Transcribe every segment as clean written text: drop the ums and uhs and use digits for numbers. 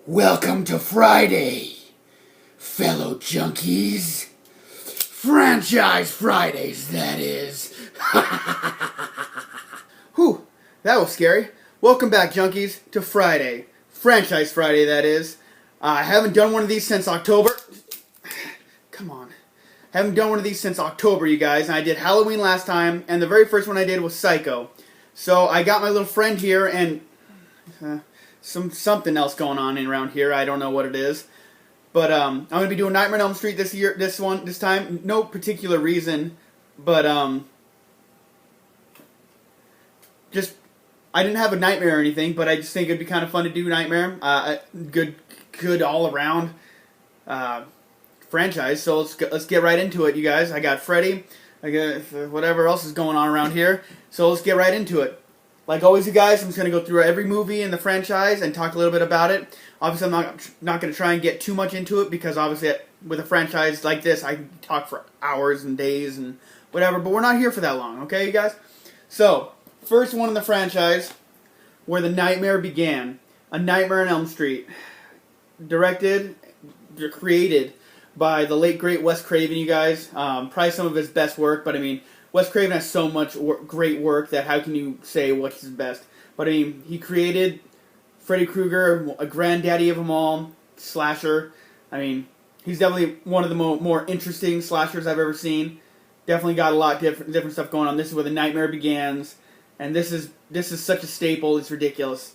Welcome to Friday, fellow junkies. Franchise Fridays, that is. Whew, that was scary. Welcome back, junkies, to Friday. Franchise Friday, that is. I haven't done one of these since October. Come on. Haven't done one of these since October, you guys. And I did Halloween last time, and the very first one I did was Psycho. So I got my little friend here, and something else going on around here. I don't know what it is. But I'm going to be doing Nightmare on Elm Street this time. No particular reason, but just I didn't have a nightmare or anything, but I just think it'd be kind of fun to do Nightmare. Good all around franchise. So let's get right into it, you guys. I got Freddy. I got whatever else is going on around here. So let's get right into it. Like always, you guys, I'm just going to go through every movie in the franchise and talk a little bit about it. Obviously, I'm not going to try and get too much into it because obviously with a franchise like this, I can talk for hours and days and whatever. But we're not here for that long, okay, you guys? So, first one in the franchise, where the nightmare began. A Nightmare on Elm Street. Created by the late, great Wes Craven, you guys. Probably some of his best work, but I mean, Wes Craven has so much great work that how can you say what's his best? But I mean, he created Freddy Krueger, a granddaddy of them all, slasher. I mean, he's definitely one of the more interesting slashers I've ever seen. Definitely got a lot different stuff going on. This is where the nightmare begins, and this is such a staple. It's ridiculous.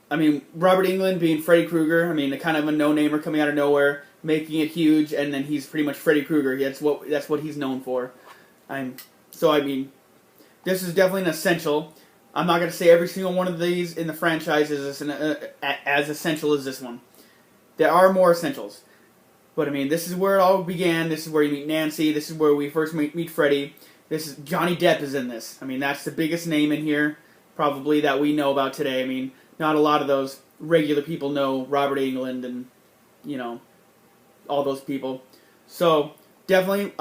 I mean, Robert Englund being Freddy Krueger. I mean, a kind of a no-namer coming out of nowhere, making it huge, and then he's pretty much Freddy Krueger. That's what he's known for. So I mean, this is definitely an essential. I'm not going to say every single one of these in the franchise is as essential as this one. There are more essentials. But I mean, this is where it all began. This is where you meet Nancy. This is where we first meet Freddy. Johnny Depp is in this. I mean, that's the biggest name in here, probably, that we know about today. I mean, not a lot of those regular people know Robert Englund and, you know, all those people. So definitely,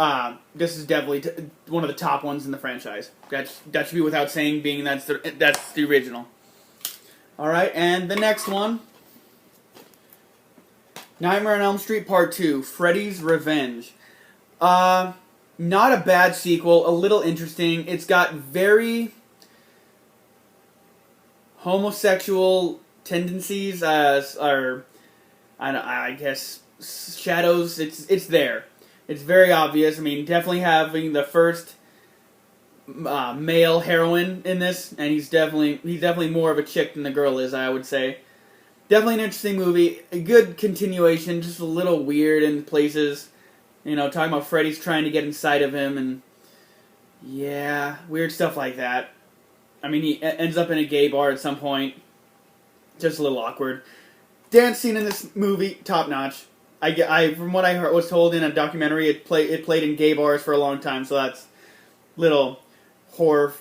this is definitely one of the top ones in the franchise. That should be without saying, being that's the original. All right, and the next one, Nightmare on Elm Street Part 2, Freddy's Revenge. Not a bad sequel, a little interesting. It's got very homosexual tendencies, I guess shadows. It's there. It's very obvious. I mean, definitely having the first male heroine in this, and he's definitely more of a chick than the girl is, I would say. Definitely an interesting movie. A good continuation, just a little weird in places. You know, talking about Freddy's trying to get inside of him, and yeah, weird stuff like that. I mean, he ends up in a gay bar at some point. Just a little awkward. Dance scene in this movie, top notch. From what I was told in a documentary, it played in gay bars for a long time, so that's little horror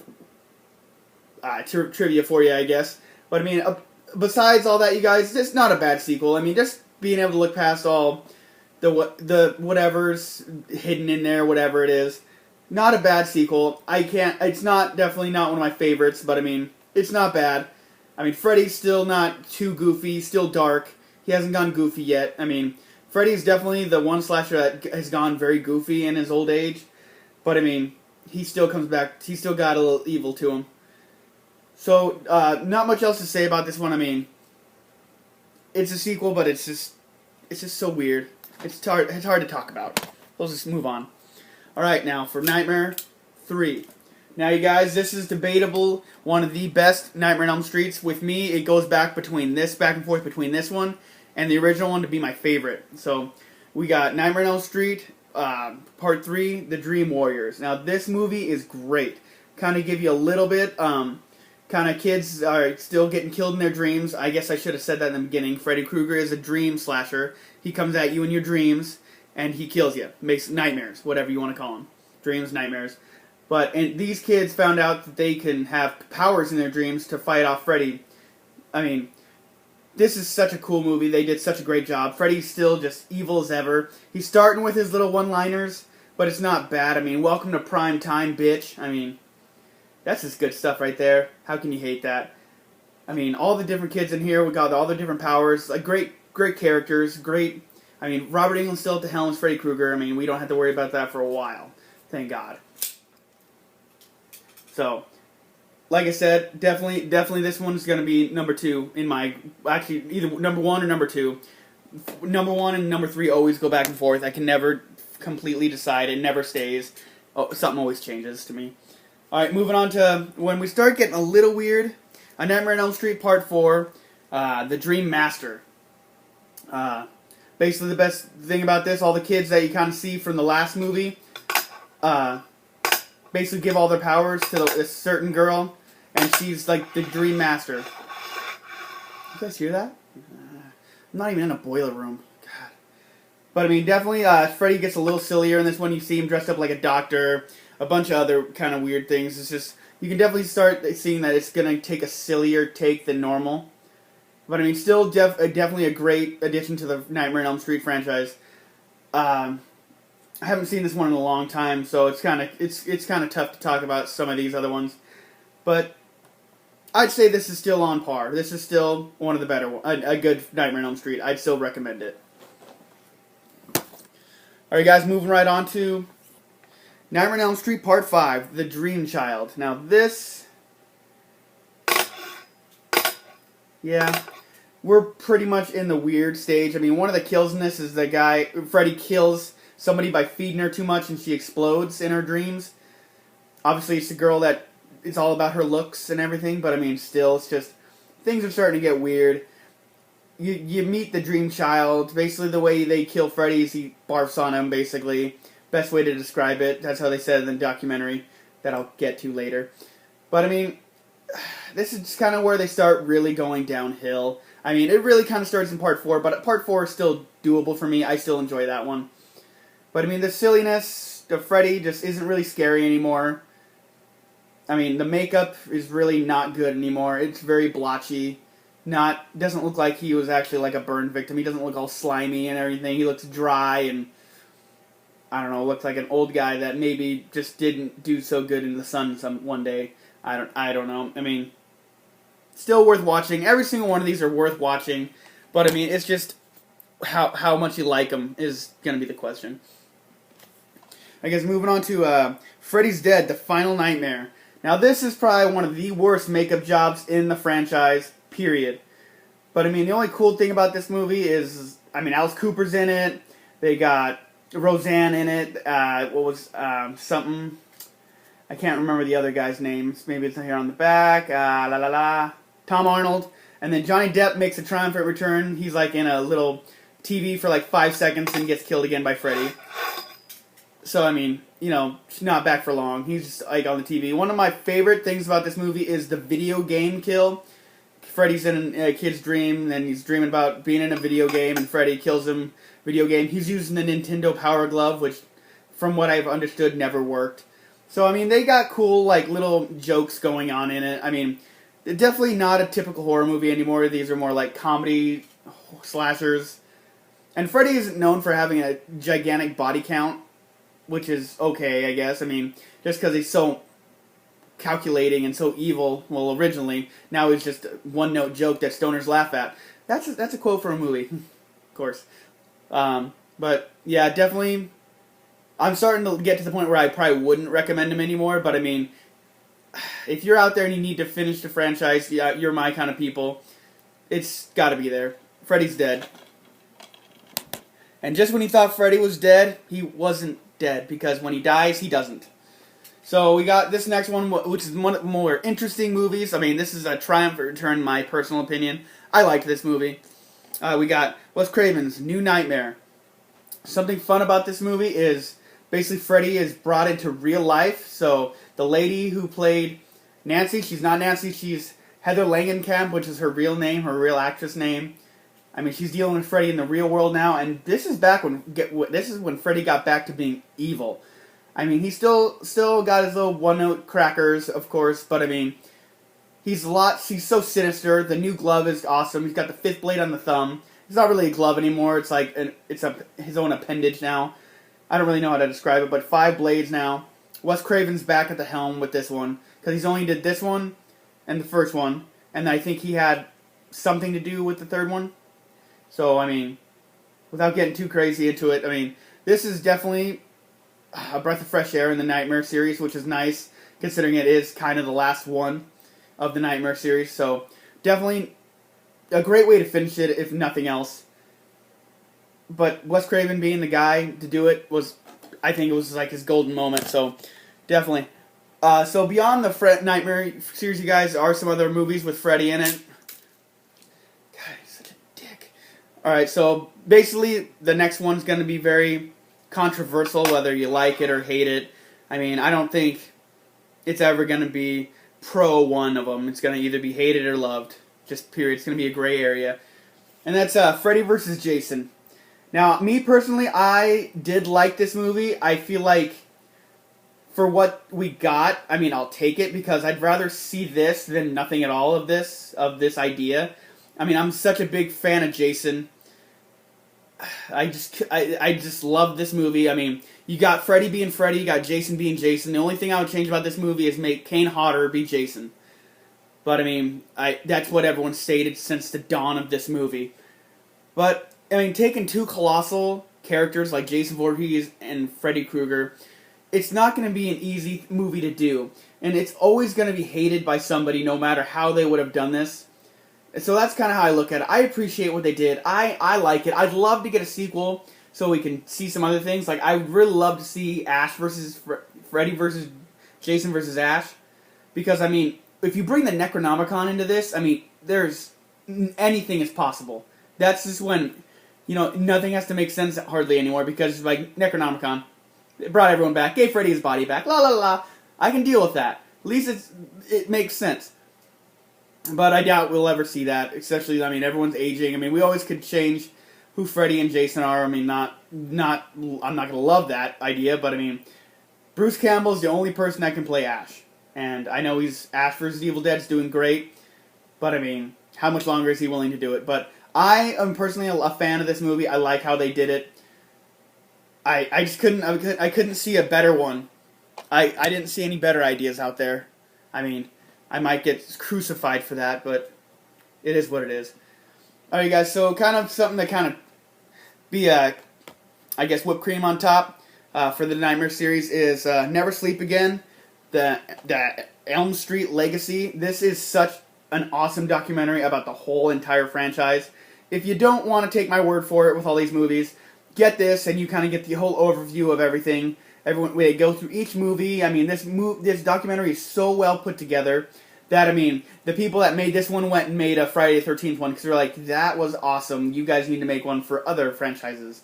trivia for you, I guess. But I mean, besides all that, you guys, it's not a bad sequel. I mean, just being able to look past all the whatever's hidden in there, whatever it is, not a bad sequel. It's definitely not one of my favorites, but I mean, it's not bad. I mean, Freddy's still not too goofy, still dark. He hasn't gone goofy yet. I mean, Freddy's definitely the one slasher that has gone very goofy in his old age. But, I mean, he still comes back. He's still got a little evil to him. So, not much else to say about this one. I mean, it's a sequel, but it's just so weird. It's hard to talk about. Let's just move on. Alright, now for Nightmare 3. Now, you guys, this is debatable. One of the best Nightmare on Elm Streets. With me, it goes back and forth between this one and the original one to be my favorite. So, we got Nightmare on Elm Street, Part 3, The Dream Warriors. Now, this movie is great. Kind of give you a little bit, kind of kids are still getting killed in their dreams. I guess I should have said that in the beginning. Freddy Krueger is a dream slasher. He comes at you in your dreams, and he kills you. Makes nightmares, whatever you want to call them. Dreams, nightmares. And these kids found out that they can have powers in their dreams to fight off Freddy. I mean, this is such a cool movie. They did such a great job. Freddy's still just evil as ever. He's starting with his little one-liners, but it's not bad. I mean, welcome to prime time, bitch. I mean, that's just good stuff right there. How can you hate that? I mean, all the different kids in here, we got all the different powers, like great characters, great. I mean, Robert Englund's still at the helm as Freddy Krueger. I mean, we don't have to worry about that for a while, thank God. So, like I said, definitely this one's gonna be number 2 in my, actually either number 1 or number 2. Number 1 and number 3 always go back and forth. I can never completely decide. It never stays. Oh, something always changes to me. All right, moving on to when we start getting a little weird. A Nightmare on Elm Street Part 4, The Dream Master. Basically, the best thing about this, all the kids that you kind of see from the last movie, basically give all their powers to this certain girl, and she's like the Dream Master. You guys hear that? I'm not even in a boiler room. God. But I mean, definitely, Freddy gets a little sillier in this one. You see him dressed up like a doctor, a bunch of other kind of weird things. It's just, you can definitely start seeing that it's going to take a sillier take than normal. But I mean, still definitely a great addition to the Nightmare on Elm Street franchise. I haven't seen this one in a long time, so it's kind of tough to talk about some of these other ones. But I'd say this is still on par. This is still one of the better ones. A good Nightmare on Elm Street. I'd still recommend it. Alright guys, moving right on to Nightmare on Elm Street Part 5, The Dream Child. Now this, yeah, we're pretty much in the weird stage. I mean, one of the kills in this is the guy, Freddy kills somebody by feeding her too much and she explodes in her dreams. Obviously, it's a girl that, it's all about her looks and everything, but I mean, still, it's just, things are starting to get weird. You meet the Dream Child. Basically, the way they kill Freddy is he barfs on him, basically. Best way to describe it. That's how they said it in the documentary that I'll get to later. But, I mean, this is just kind of where they start really going downhill. I mean, it really kind of starts in Part 4, but Part 4 is still doable for me. I still enjoy that one. But, I mean, the silliness of Freddy just isn't really scary anymore. I mean, the makeup is really not good anymore. It's very blotchy. Doesn't look like he was actually like a burn victim. He doesn't look all slimy and everything. He looks dry and, I don't know, looks like an old guy that maybe just didn't do so good in the sun one day. I don't know. I mean, still worth watching. Every single one of these are worth watching. But, I mean, it's just how much you like them is going to be the question. I guess moving on to Freddy's Dead, The Final Nightmare. Now, this is probably one of the worst makeup jobs in the franchise, period. But, I mean, the only cool thing about this movie is, I mean, Alice Cooper's in it. They got Roseanne in it. What was something? I can't remember the other guy's names. Maybe it's here on the back. Tom Arnold. And then Johnny Depp makes a triumphant return. He's like in a little TV for like 5 seconds and gets killed again by Freddy. So, I mean, you know, not back for long. He's just like on the TV. One of my favorite things about this movie is the video game kill. Freddy's in a kid's dream, and he's dreaming about being in a video game, and Freddy kills him. Video game. He's using the Nintendo Power Glove, which, from what I've understood, never worked. So, I mean, they got cool, like, little jokes going on in it. I mean, they're definitely not a typical horror movie anymore. These are more like comedy slashers. And Freddy isn't known for having a gigantic body count, which is okay, I guess. I mean, just because he's so calculating and so evil, well, originally, now he's just a one-note joke that stoners laugh at. That's a quote for a movie, of course. But, yeah, definitely, I'm starting to get to the point where I probably wouldn't recommend him anymore, but, I mean, if you're out there and you need to finish the franchise, yeah, you're my kind of people, it's gotta be there. Freddy's Dead. And just when you thought Freddy was dead, he wasn't dead, because when he dies, he doesn't. So we got this next one, which is one of the more interesting movies. I mean, this is a triumphant return, in my personal opinion. I liked this movie. We got Wes Craven's New Nightmare. Something fun about this movie is basically Freddy is brought into real life. So the lady who played Nancy, she's not Nancy, she's Heather Langenkamp, which is her real name, her real actress name. I mean, she's dealing with Freddy in the real world now, and this is when Freddy got back to being evil. I mean, he still got his little one-note crackers, of course, but I mean, he's so sinister. The new glove is awesome. He's got the 5th blade on the thumb. It's not really a glove anymore. It's like his own appendage now. I don't really know how to describe it, but 5 blades now. Wes Craven's back at the helm with this one, because he's only did this one and the first one. and I think he had something to do with the third one. So, I mean, without getting too crazy into it, I mean, this is definitely a breath of fresh air in the Nightmare series, which is nice, considering it is kind of the last one of the Nightmare series. So, definitely a great way to finish it, if nothing else. But Wes Craven being the guy to do it was, I think it was like his golden moment. So, definitely. So beyond the Nightmare series, you guys, are some other movies with Freddy in it. God, he's such a dick. Alright, so basically the next one's going to be very controversial, whether you like it or hate it. I mean, I don't think it's ever going to be pro one of them. It's going to either be hated or loved. Just period. It's going to be a gray area. And that's Freddy vs. Jason. Now, me personally, I did like this movie. I feel like for what we got, I mean, I'll take it because I'd rather see this than nothing at all of this idea. I mean, I'm such a big fan of Jason. I just love this movie. I mean, you got Freddy being Freddy, you got Jason being Jason. The only thing I would change about this movie is make Kane Hodder be Jason. But I mean, that's what everyone stated since the dawn of this movie. But I mean, taking two colossal characters like Jason Voorhees and Freddy Krueger, it's not going to be an easy movie to do. And it's always going to be hated by somebody no matter how they would have done this. So that's kind of how I look at it. I appreciate what they did. I like it. I'd love to get a sequel so we can see some other things. Like, I would really love to see Ash versus Freddy versus Jason versus Ash. Because, I mean, if you bring the Necronomicon into this, I mean, anything is possible. That's just when, nothing has to make sense hardly anymore because, like, Necronomicon. It brought everyone back, gave Freddy his body back, la la la. I can deal with that. At least it makes sense. But I doubt we'll ever see that, especially, I mean, everyone's aging. I mean, we always could change who Freddy and Jason are. I mean, I'm not going to love that idea, but I mean, Bruce Campbell's the only person that can play Ash. And I know Ash vs. Evil Dead is doing great, but I mean, how much longer is he willing to do it? But I am personally a fan of this movie. I like how they did it. I just couldn't see a better one. I didn't see any better ideas out there. I mean, I might get crucified for that, but it is what it is. Alright guys, so kind of something to kind of be I guess whipped cream on top for the Nightmare series is Never Sleep Again, the Elm Street Legacy. This is such an awesome documentary about the whole entire franchise. If you don't want to take my word for it with all these movies, get this, and you kind of get the whole overview of everything. They go through each movie. I mean, this documentary is so well put together that, I mean, the people that made this one went and made a Friday the 13th one because they're like, that was awesome. You guys need to make one for other franchises.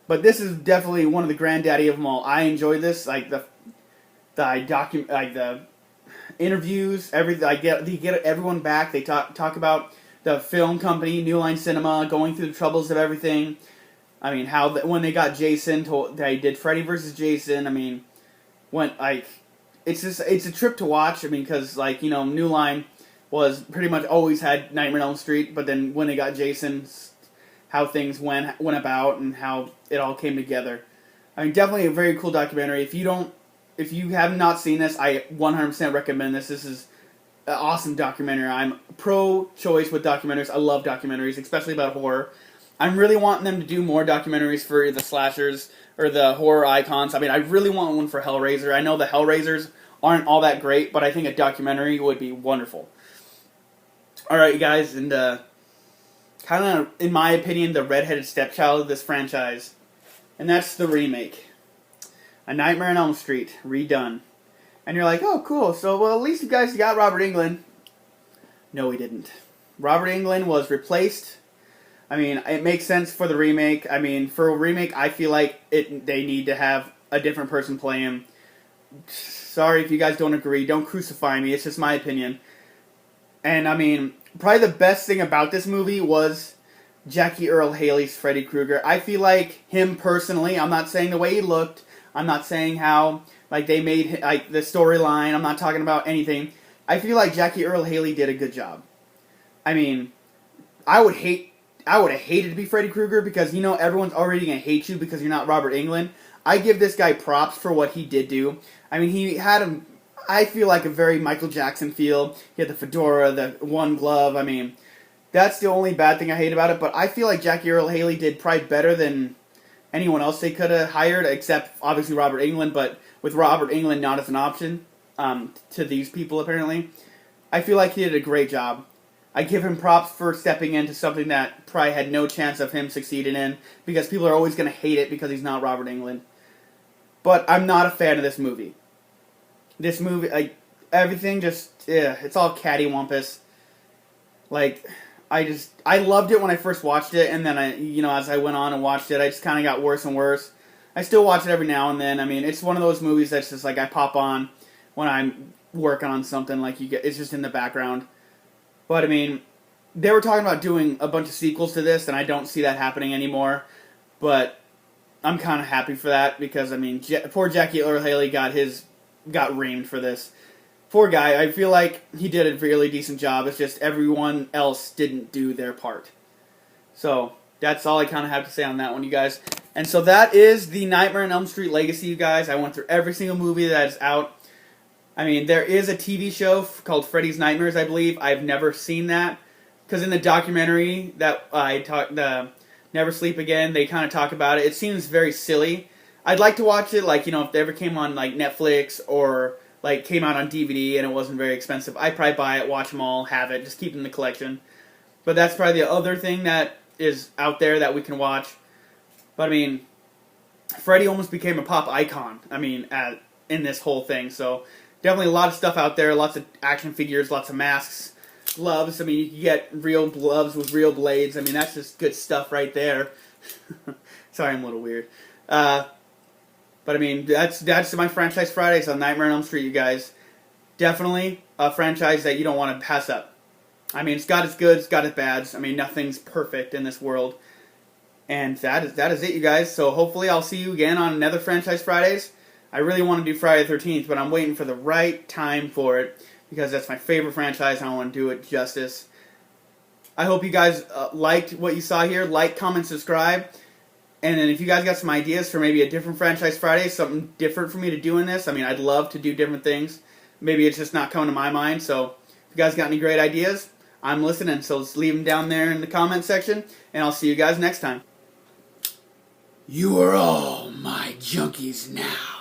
But this is definitely one of the granddaddy of them all. I enjoyed this, like the interviews, everything. They get everyone back. They talk about the film company, New Line Cinema, going through the troubles of everything. I mean, when they got Jason, they did Freddy vs. Jason. I mean, it's a trip to watch. I mean, because New Line was pretty much always had Nightmare on Elm Street, but then when they got Jason, how things went about and how it all came together. I mean, definitely a very cool documentary. If you have not seen this, I 100% recommend this. This is an awesome documentary. I'm pro-choice with documentaries. I love documentaries, especially about horror. I'm really wanting them to do more documentaries for the slashers or the horror icons. I mean, I really want one for Hellraiser. I know the Hellraisers aren't all that great, but I think a documentary would be wonderful. Alright, guys, and kind of, in my opinion, the redheaded stepchild of this franchise, and that's the remake. A Nightmare on Elm Street, redone. And you're like, oh, cool, so, well, at least you guys got Robert Englund. No, we didn't. Robert Englund was replaced. I mean, it makes sense for the remake. I mean, for a remake, I feel like they need to have a different person play him. Sorry if you guys don't agree. Don't crucify me. It's just my opinion. And, I mean, probably the best thing about this movie was Jackie Earle Haley's Freddy Krueger. I feel like him personally, I'm not saying the way he looked. I'm not saying how, they made, the storyline. I'm not talking about anything. I feel like Jackie Earle Haley did a good job. I mean, I would have hated to be Freddy Krueger because, everyone's already going to hate you because you're not Robert Englund. I give this guy props for what he did do. I mean, he had I feel like a very Michael Jackson feel. He had the fedora, the one glove. I mean, that's the only bad thing I hate about it. But I feel like Jackie Earle Haley did probably better than anyone else they could have hired, except obviously Robert Englund. But with Robert Englund not as an option to these people, apparently, I feel like he did a great job. I give him props for stepping into something that probably had no chance of him succeeding in, because people are always going to hate it because he's not Robert Englund. But I'm not a fan of this movie. This movie, like, everything just, it's all cattywampus. Like, I loved it when I first watched it, and then as I went on and watched it, I just kind of got worse and worse. I still watch it every now and then. I mean, it's one of those movies that's just like I pop on when I'm working on something, like it's just in the background. But, I mean, they were talking about doing a bunch of sequels to this, and I don't see that happening anymore. But I'm kind of happy for that, because, I mean, poor Jackie Earle Haley got reamed for this. Poor guy. I feel like he did a really decent job. It's just everyone else didn't do their part. So, that's all I kind of have to say on that one, you guys. And so that is the Nightmare on Elm Street Legacy, you guys. I went through every single movie that is out. I mean, there is a TV show called Freddy's Nightmares, I believe. I've never seen that. Because in the documentary that I talked, the Never Sleep Again, they kind of talk about it. It seems very silly. I'd like to watch it, like, if they ever came on, like, Netflix or, like, came out on DVD and it wasn't very expensive. I'd probably buy it, watch them all, have it, just keep it in the collection. But that's probably the other thing that is out there that we can watch. But, I mean, Freddy almost became a pop icon, in this whole thing, so definitely a lot of stuff out there, lots of action figures, lots of masks, gloves. I mean, you can get real gloves with real blades. I mean, that's just good stuff right there. Sorry, I'm a little weird. But, I mean, that's my Franchise Fridays on Nightmare on Elm Street, you guys. Definitely a franchise that you don't want to pass up. I mean, it's got its goods, it's got its bads. I mean, nothing's perfect in this world. And that is it, you guys. So hopefully I'll see you again on another Franchise Fridays. I really want to do Friday the 13th, but I'm waiting for the right time for it, because that's my favorite franchise, and I want to do it justice. I hope you guys liked what you saw here. Like, comment, subscribe. And then if you guys got some ideas for maybe a different Franchise Friday, something different for me to do in this, I mean, I'd love to do different things. Maybe it's just not coming to my mind. So if you guys got any great ideas, I'm listening. So just leave them down there in the comment section, and I'll see you guys next time. You are all my junkies now.